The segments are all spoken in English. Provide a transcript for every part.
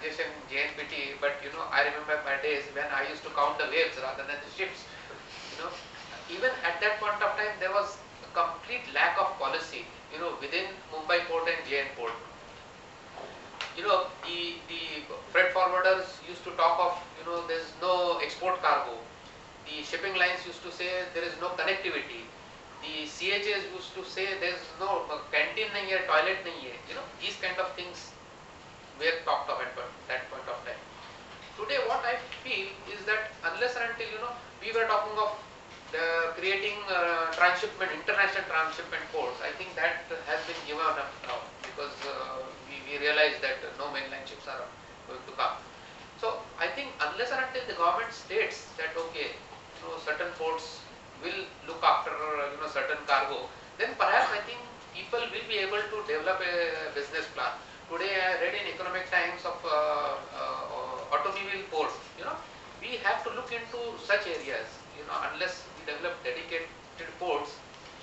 congestion in JNPT, but I remember my days when I used to count the waves rather than the ships. You know, even at that point of time, there was a complete lack of policy. Within Mumbai port and JN port. The freight forwarders used to talk of there is no export cargo. The shipping lines used to say there is no connectivity. The CHAs used to say there is no canteen nahi hai, toilet nahi hai. These kind of things were talked of at that point of time. Today what I feel is that unless and until we were talking of creating international transshipment ports, I think that has been given up now, because we realize that no mainline ships are going to come. So I think unless and until the government states that okay, certain ports will look after certain cargo, then perhaps I think people will be able to develop a business plan. Today I read in Economic Times of automobile ports. We have to look into such areas. Unless we develop dedicated ports,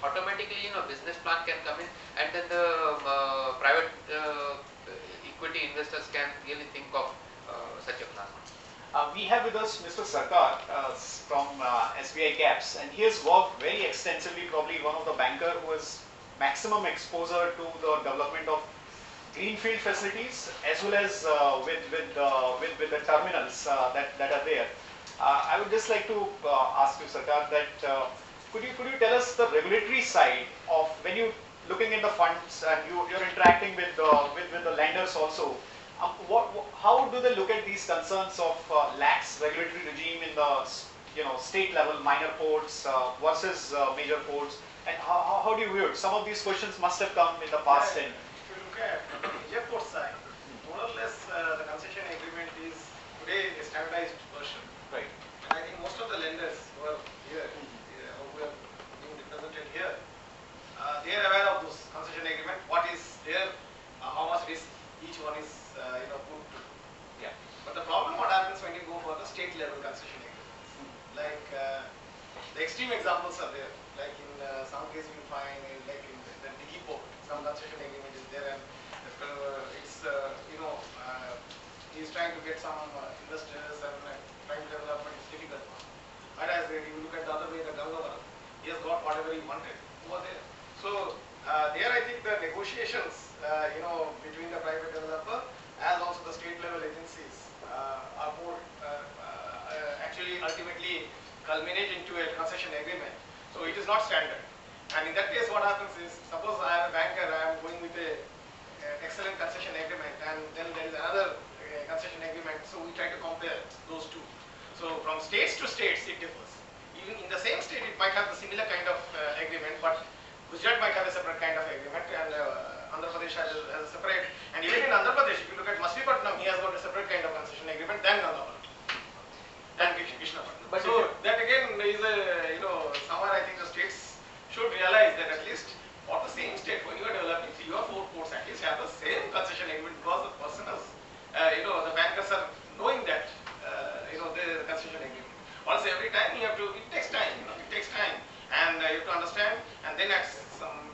automatically business plan can come in, and then the private equity investors can really think of such a plan. We have with us Mr. Sarkar from SBI Caps, and he has worked very extensively, probably one of the banker who has maximum exposure to the development of greenfield facilities as well as with the terminals that are there. I would just like to ask you, Sarkar, that could you tell us the regulatory side of when you looking in the funds and you're interacting with the lenders also. How do they look at these concerns of lax regulatory regime in the state level minor ports versus major ports, and how do you view it? Some of these questions must have come in the past. If you look at the major port side, more or less the concession agreement is today a standardized version. Right. And I think most of the lenders who are here, who are being represented here, they are aware of those concession agreement. What is there? How much risk each one is put to. Yeah. But the problem what happens when you go for the state level concession agreements, like the extreme examples are there. Like in some cases you find like in the Dighi port, some concession agreement is there, and it's he's trying to get some investors and trying to develop, but it's difficult. Whereas if you look at the other way, the Gangavaram, he has got whatever he wanted over there. So there I think the negotiations between the private developer as also the state level agencies are more actually ultimately culminate into a concession agreement. So it is not standard. And in that case what happens is, suppose I am a banker, I am going with an excellent concession agreement, and then there is another concession agreement, so we try to compare those two. So from states to states it differs. Even in the same state it might have the similar kind of agreement, but Gujarat might have a separate kind of agreement, and Andhra Pradesh has a separate, and even in Andhra Pradesh, if you look at Machilipatnam, he has got a separate kind of concession agreement than Gangavaram, than Krishnapatnam. So that again is a, somewhere I think the states should realize that at least for the same state, when you are developing 3 or 4 ports, at least have the same concession agreement, because the person has, the bankers are knowing that, the concession agreement. Also every time you have to, it takes time, it takes time, and you have to understand, and then at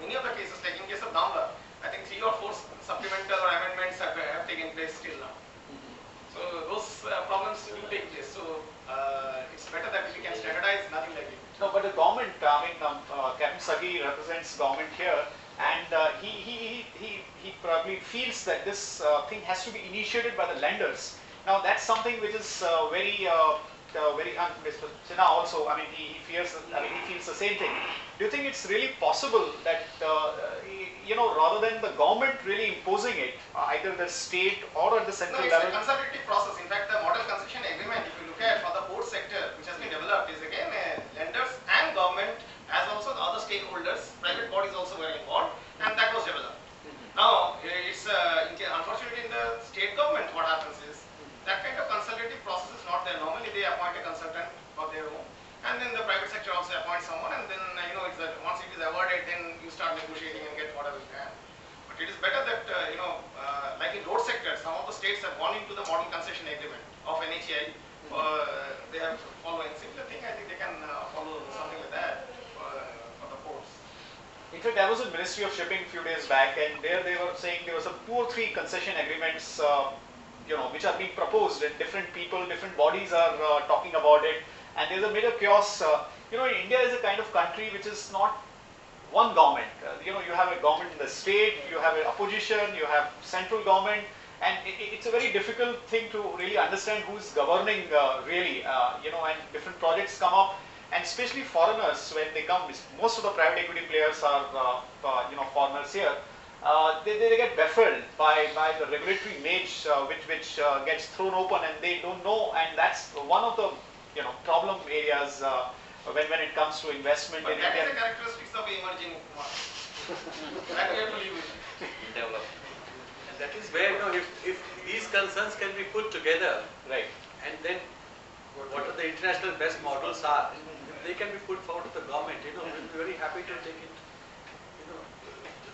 many of the cases, like in case of Dambar, I think 3 or 4 supplemental or amendments have taken place till now. So those problems will take place. So it's better that we can standardize, nothing like it. No, but the government, Captain Sagi represents government here, and he probably feels that this thing has to be initiated by the lenders. Now that's something which is very Mr. Sinha also, he fears, he feels the same thing. Do you think it's really possible that, rather than the government really imposing it, either the state or at the central level? No, it's a consultative process. In fact, the model concession agreement, if you look at for the port sector, which has been developed, is again lenders and government, as also the other stakeholders, private bodies also were involved, and that was developed. Now, it's unfortunately in the state government, what happens is, that kind of consultative process is not there. Normally they appoint a consultant for their own, and then the private sector also appoints someone, and then it's once it is awarded, then you start negotiating and get whatever you can. But it is better that like in road sector, some of the states have gone into the model concession agreement of NHAI. They have following similar thing. I think they can follow something like that for the ports. In fact, I was in Ministry of Shipping a few days back, and there they were saying there was 2 or 3 concession agreements which are being proposed, and different people, different bodies are talking about it, and there's a major chaos. India is a kind of country which is not one government. You have a government in the state, you have an opposition, you have central government, and it's a very difficult thing to really understand who is governing really. And different projects come up, and especially foreigners when they come. Most of the private equity players are foreigners here. They get baffled by the regulatory maze which gets thrown open, and they don't know, and that's one of the problem areas when it comes to investment But in that India. is the characteristics of emerging markets. That we have to live with. Develop. And that is where, if these concerns can be put together, Right. and then what are the international best models are, if they can be put forward to the government, we'll be very happy to take it, to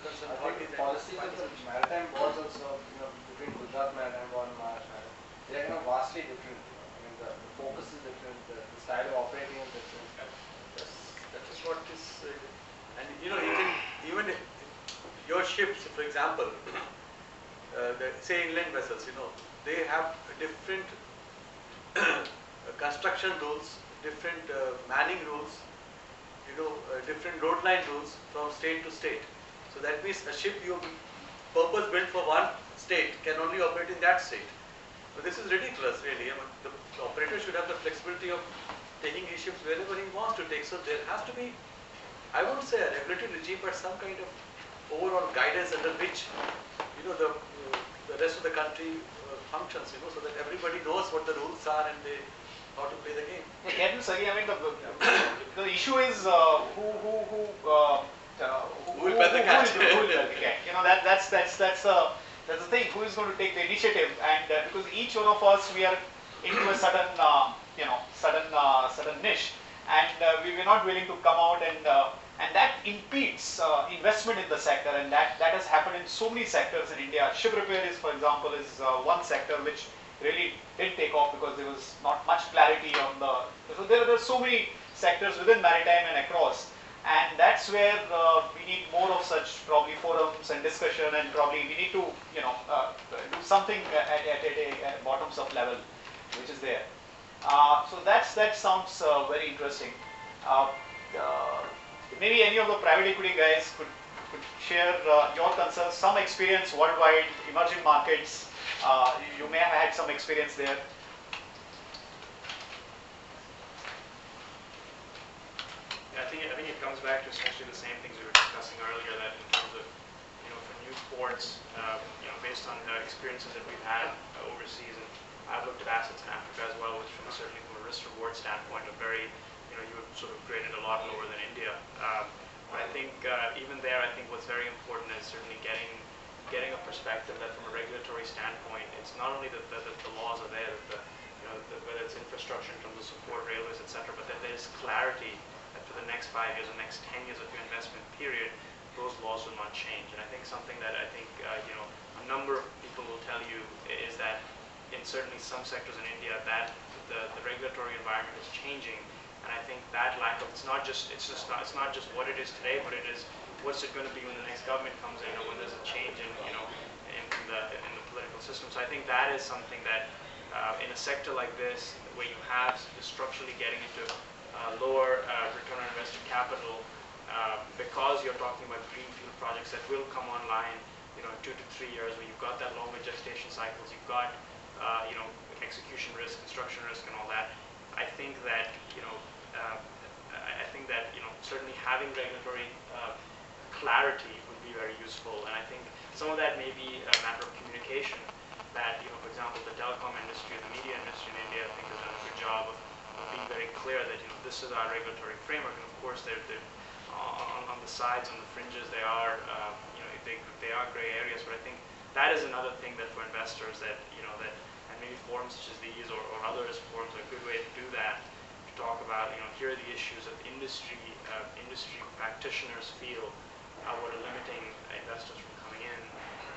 concerned I parties. think policies of the maritime boards also, between Gujarat Maritime Board and Maharashtra, they are vastly different. I mean, the focus is different, the style of operating is different. That is what is, and you can, even your ships, for example, say inland vessels, they have different construction rules, different manning rules, different road line rules from state to state. So that means a ship you purpose built for one state can only operate in that state. So this is ridiculous, really. I mean, the operator should have the flexibility of taking his ships wherever he wants to take. So there has to be, I won't say a regulatory regime, but some kind of overall guidance under which, the rest of the country functions, so that everybody knows what the rules are and how to play the game. Yeah, Captain Sagi, I mean the issue is who will bet the cat? Who will bet the cat? That's the thing. Who is going to take the initiative? And because each one of us, we are into a certain certain niche, and we were not willing to come out, and that impedes investment in the sector, and that has happened in so many sectors in India. Ship repair is, for example, is one sector which really didn't take off because there was not much clarity on the. So there are so many sectors within maritime and across, and that's where we need more of such probably forums and discussion, and probably we need to do something at a bottoms up level, which is there. So that sounds very interesting. Maybe any of the private equity guys could share your concerns, some experience worldwide, emerging markets. You may have had some experience there. I think it comes back to essentially the same things we were discussing earlier. That in terms of for new ports, based on the experiences that we've had overseas, and I've looked at assets in Africa as well, which certainly from a risk reward standpoint are very you would sort of grade it a lot lower than India. But I think even there, I think what's very important is certainly getting a perspective that from a regulatory standpoint, it's not only that the laws are there, that whether it's infrastructure in terms of support, railways, etc., but that there's clarity that for the next 5 years or next 10 years of your investment period, those laws will not change. And I think something that I think a number of people will tell you is that in certainly some sectors in India, that the regulatory environment is changing. And I think that lack of, it's not just what it is today, but it is what's it going to be when the next government comes in, or when there's a change in the political system. So I think that is something that in a sector like this, where you have structurally getting into lower return on invested capital, because you're talking about greenfield projects that will come online, in 2 to 3 years, where you've got that longer gestation cycles, you've got execution risk, construction risk, and all that. I think that certainly having regulatory clarity would be very useful, and I think some of that may be a matter of communication. That for example, the telecom industry, the media industry in India, I think has done a good job of being very clear that this is our regulatory framework, and of course they're on the sides, on the fringes, they are they are gray areas, but I think that is another thing that for investors that and maybe forums such as these or others forums are a good way to do that, to talk about here are the issues that industry practitioners feel what are limiting investors from coming in,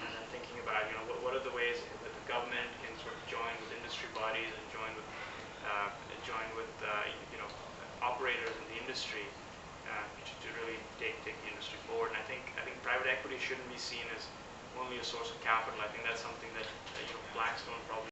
and then thinking about what are the ways that the government can sort of join with industry bodies and join with operators in the industry to really take the industry forward. And I think private equity shouldn't be seen as only a source of capital. I think that's something that